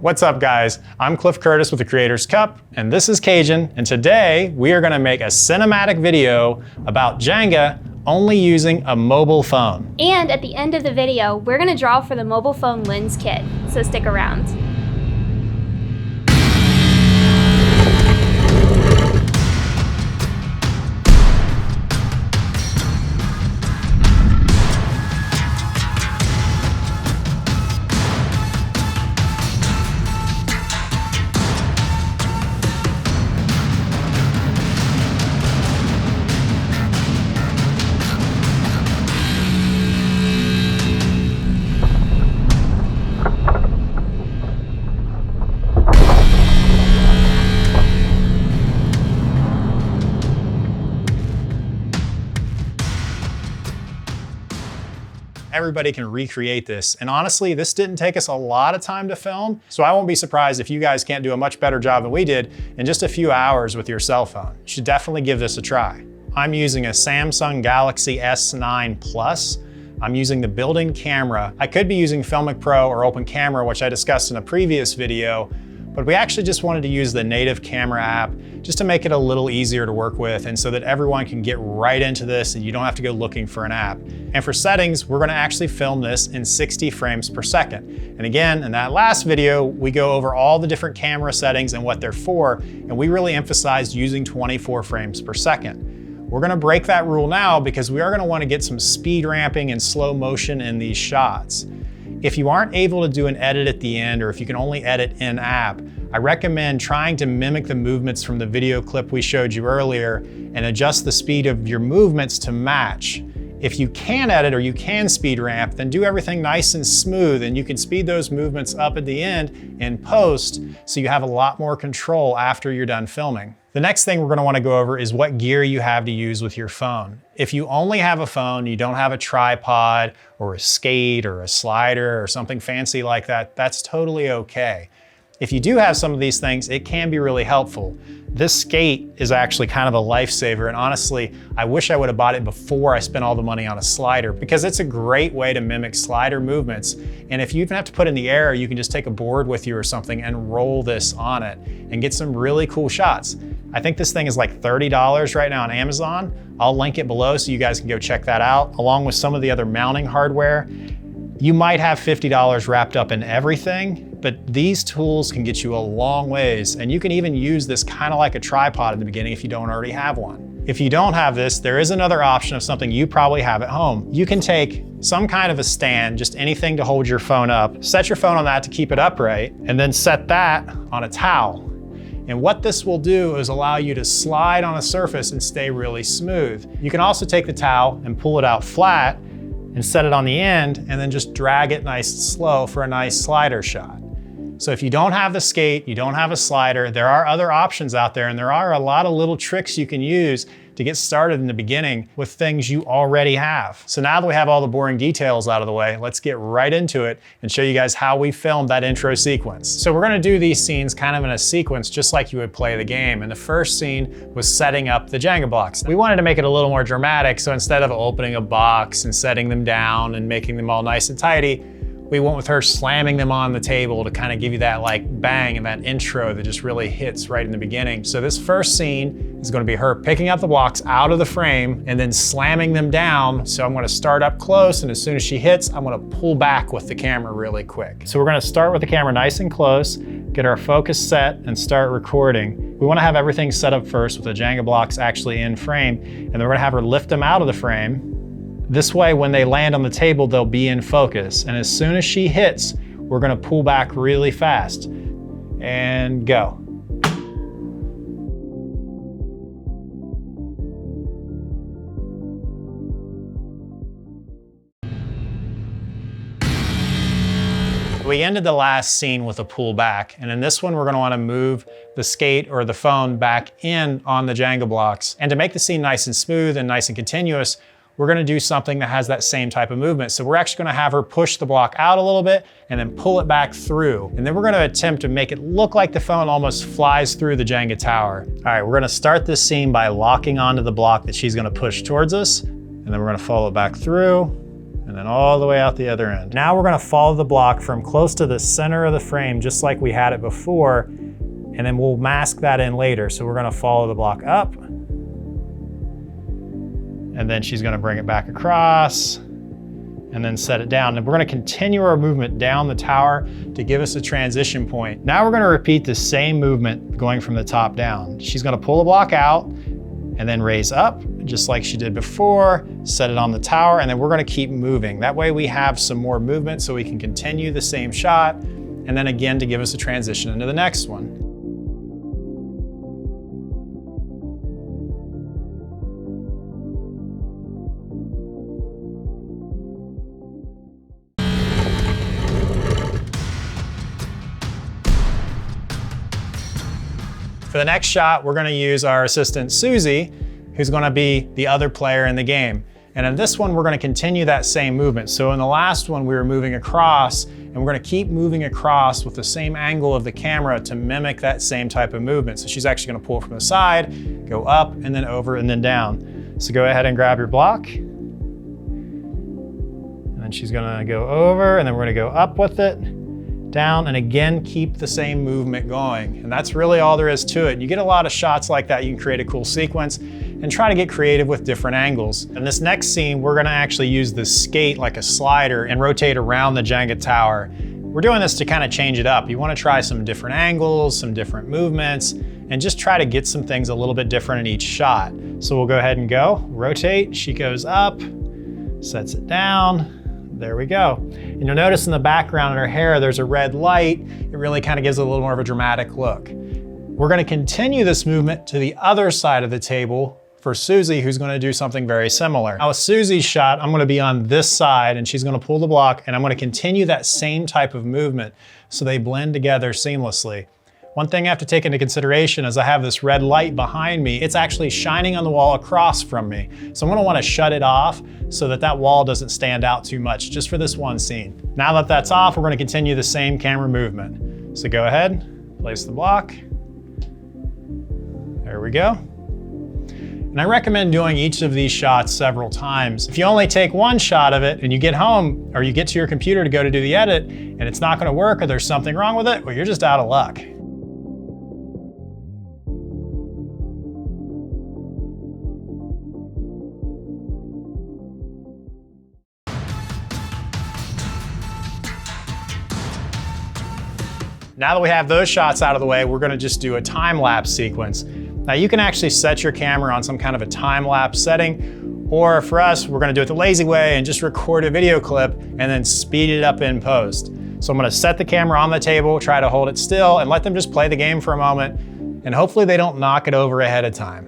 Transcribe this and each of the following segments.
What's up, guys? I'm Cliff Curtis with the Creator's Cup, and this is Cajun, and today we are gonna make a cinematic video about Jenga only using a mobile phone. And at the end of the video, we're gonna draw for the mobile phone lens kit, so stick around. Everybody can recreate this. And honestly, this didn't take us a lot of time to film, so I won't be surprised if you guys can't do a much better job than we did in just a few hours with your cell phone. You should definitely give this a try. I'm using a Samsung Galaxy S9 Plus. I'm using the built-in camera. I could be using Filmic Pro or Open Camera, which I discussed in a previous video, but we actually just wanted to use the native camera app just to make it a little easier to work with and so that everyone can get right into this and you don't have to go looking for an app. And for settings, we're gonna actually film this in 60 frames per second. And again, in that last video, we go over all the different camera settings and what they're for, and we really emphasized using 24 frames per second. We're gonna break that rule now because we are gonna wanna get some speed ramping and slow motion in these shots. If you aren't able to do an edit at the end, or if you can only edit in-app, I recommend trying to mimic the movements from the video clip we showed you earlier and adjust the speed of your movements to match. If you can edit or you can speed ramp, then do everything nice and smooth and you can speed those movements up at the end in post so you have a lot more control after you're done filming. The next thing we're gonna wanna go over is what gear you have to use with your phone. If you only have a phone, you don't have a tripod or a skate or a slider or something fancy like that, that's totally okay. If you do have some of these things, it can be really helpful. This skate is actually kind of a lifesaver, and honestly, I wish I would have bought it before I spent all the money on a slider because it's a great way to mimic slider movements. And if you even have to put in the air, you can just take a board with you or something and roll this on it and get some really cool shots. I think this thing is like $30 right now on Amazon. I'll link it below so you guys can go check that out, along with some of the other mounting hardware. You might have $50 wrapped up in everything, but these tools can get you a long ways, and you can even use this kind of like a tripod in the beginning if you don't already have one. If you don't have this, there is another option of something you probably have at home. You can take some kind of a stand, just anything to hold your phone up, set your phone on that to keep it upright, and then set that on a towel. And what this will do is allow you to slide on a surface and stay really smooth. You can also take the towel and pull it out flat and set it on the end and then just drag it nice and slow for a nice slider shot. So if you don't have the skate, you don't have a slider, there are other options out there, and there are a lot of little tricks you can use to get started in the beginning with things you already have. So now that we have all the boring details out of the way, let's get right into it and show you guys how we filmed that intro sequence. So we're gonna do these scenes kind of in a sequence just like you would play the game. And the first scene was setting up the Jenga blocks. We wanted to make it a little more dramatic, so instead of opening a box and setting them down and making them all nice and tidy, we went with her slamming them on the table to kind of give you that like bang and that intro that just really hits right in the beginning. So this first scene is going to be her picking up the blocks out of the frame and then slamming them down. So I'm going to start up close, and as soon as she hits, I'm going to pull back with the camera really quick. So we're going to start with the camera nice and close, get our focus set, and start recording. We want to have everything set up first with the Jenga blocks actually in frame, and then we're going to have her lift them out of the frame. This way, when they land on the table, they'll be in focus. And as soon as she hits, we're gonna pull back really fast and go. We ended the last scene with a pull back, and in this one we're gonna wanna move the skate or the phone back in on the Jenga blocks. And to make the scene nice and smooth and nice and continuous, we're gonna do something that has that same type of movement. So we're actually gonna have her push the block out a little bit and then pull it back through. And then we're gonna attempt to make it look like the phone almost flies through the Jenga tower. All right, we're gonna start this scene by locking onto the block that she's gonna push towards us. And then we're gonna follow it back through. and then all the way out the other end. Now we're gonna follow the block from close to the center of the frame, just like we had it before, and then we'll mask that in later. So we're gonna follow the block up, and then she's gonna bring it back across, and then set it down. And we're gonna continue our movement down the tower to give us a transition point. Now we're gonna repeat the same movement going from the top down. She's gonna pull the block out and then raise up, just like she did before, set it on the tower, and then we're gonna keep moving. That way we have some more movement so we can continue the same shot, and then again to give us a transition into the next one. For the next shot, we're gonna use our assistant Susie, who's gonna be the other player in the game. And in this one, we're gonna continue that same movement. So in the last one, we were moving across, and we're gonna keep moving across with the same angle of the camera to mimic that same type of movement. So she's actually gonna pull from the side, go up, and then over, and then down. So go ahead and grab your block. And then she's gonna go over, and then we're gonna go up with it, down, and again, keep the same movement going. And that's really all there is to it. You get a lot of shots like that, you can create a cool sequence and try to get creative with different angles. In this next scene, we're gonna actually use the skate like a slider and rotate around the Jenga tower. We're doing this to kind of change it up. You wanna try some different angles, some different movements, and just try to get some things a little bit different in each shot. So we'll go ahead and go, rotate, she goes up, sets it down, there we go. And you'll notice in the background in her hair, there's a red light. It really kind of gives it a little more of a dramatic look. We're gonna continue this movement to the other side of the table for Susie, who's gonna do something very similar. Now with Susie's shot, I'm gonna be on this side and she's gonna pull the block, and I'm gonna continue that same type of movement so they blend together seamlessly. One thing I have to take into consideration is I have this red light behind me. It's actually shining on the wall across from me. So I'm gonna wanna shut it off so that that wall doesn't stand out too much, just for this one scene. Now that that's off, we're gonna continue the same camera movement. So go ahead, place the block. There we go. And I recommend doing each of these shots several times. If you only take one shot of it and you get home or you get to your computer to go to do the edit and it's not gonna work or there's something wrong with it, well, you're just out of luck. Now that we have those shots out of the way, we're gonna just do a time-lapse sequence. Now you can actually set your camera on some kind of a time-lapse setting, or for us, we're gonna do it the lazy way and just record a video clip and then speed it up in post. So I'm gonna set the camera on the table, try to hold it still, and let them just play the game for a moment, and hopefully they don't knock it over ahead of time.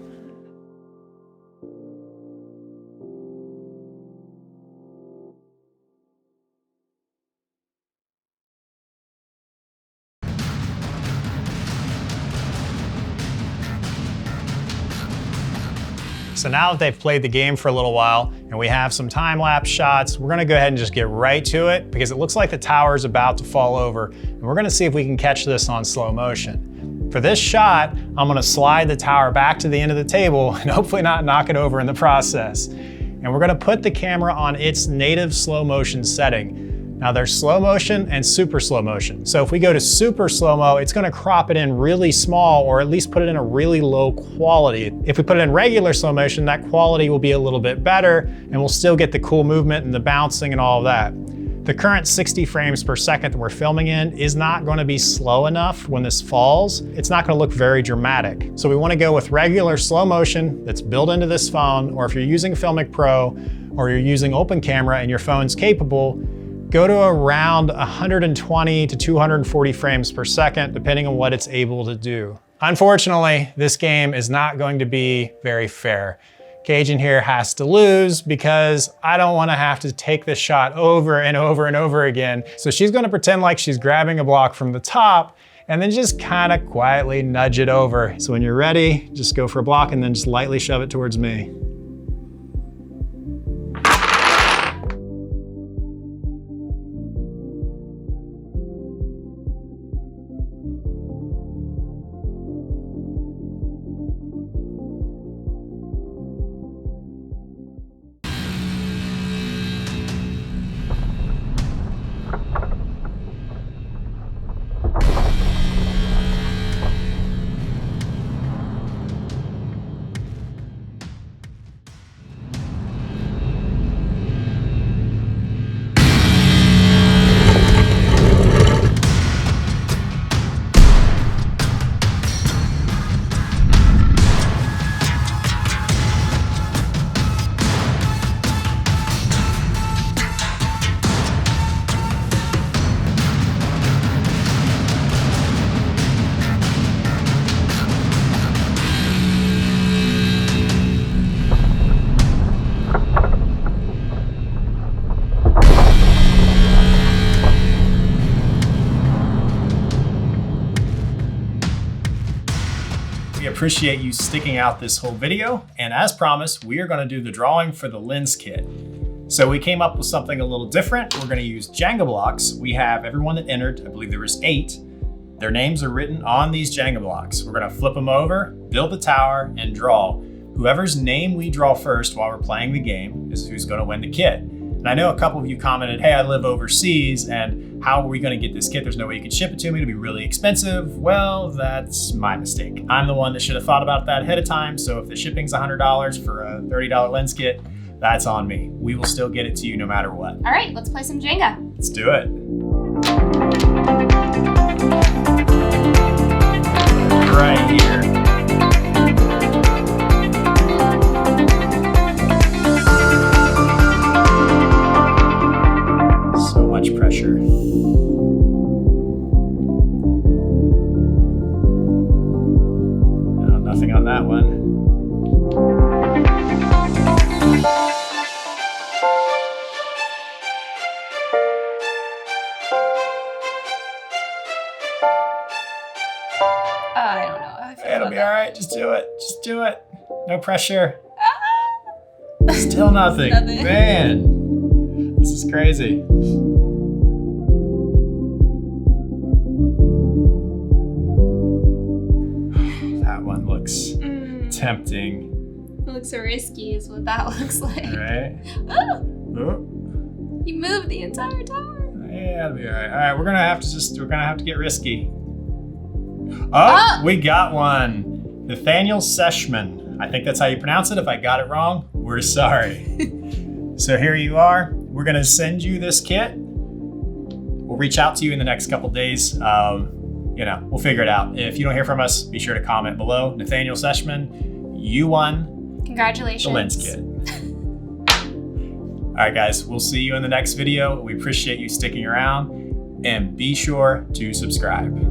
So now that they've played the game for a little while and we have some time-lapse shots, we're gonna go ahead and just get right to it because it looks like the tower is about to fall over, and we're gonna see if we can catch this on slow motion. For this shot, I'm gonna slide the tower back to the end of the table and hopefully not knock it over in the process. And we're gonna put the camera on its native slow motion setting. Now there's slow motion and super slow motion. So if we go to super slow-mo, it's gonna crop it in really small or at least put it in a really low quality. If we put it in regular slow motion, that quality will be a little bit better and we'll still get the cool movement and the bouncing and all of that. The current 60 frames per second that we're filming in is not gonna be slow enough when this falls. It's not gonna look very dramatic. So we wanna go with regular slow motion that's built into this phone, or if you're using Filmic Pro or you're using Open Camera and your phone's capable, go to around 120 to 240 frames per second, depending on what it's able to do. Unfortunately, this game is not going to be very fair. Cajun here has to lose because I don't want to have to take this shot over and over and over again. So she's going to pretend like she's grabbing a block from the top and then just kind of quietly nudge it over. So when you're ready, just go for a block and then just lightly shove it towards me. We appreciate you sticking out this whole video. And as promised, we are gonna do the drawing for the lens kit. So we came up with something a little different. We're gonna use Jenga blocks. We have everyone that entered, I believe there was 8. Their names are written on these Jenga blocks. We're gonna flip them over, build the tower, and draw. Whoever's name we draw first while we're playing the game is who's gonna win the kit. And I know a couple of you commented, hey, I live overseas, and how are we gonna get this kit? There's no way you can ship it to me, it'll be really expensive. Well, that's my mistake. I'm the one that should have thought about that ahead of time, so if the shipping's $100 for a $30 lens kit, that's on me. We will still get it to you no matter what. All right, let's play some Jenga. Let's do it. Right here. So much pressure. No, nothing on that one. I don't know. I feel It'll be all right. Just do it. Just do it. No pressure. Ah! Still nothing. Nothing. Man, this is crazy. That one looks tempting. It looks so risky is what that looks like. All right. Oh, Oh. you moved the entire tower. Yeah, it'll be all right. All right, we're gonna have to get risky. Oh, we got one. Nathaniel Seshman. I think that's how you pronounce it. If I got it wrong, we're sorry. So here you are. We're gonna send you this kit. We'll reach out to you in the next couple days. We'll figure it out. If you don't hear from us, be sure to comment below. Nathaniel Seshman, you won. Congratulations. The lens kit. All right, guys, we'll see you in the next video. We appreciate you sticking around, and be sure to subscribe.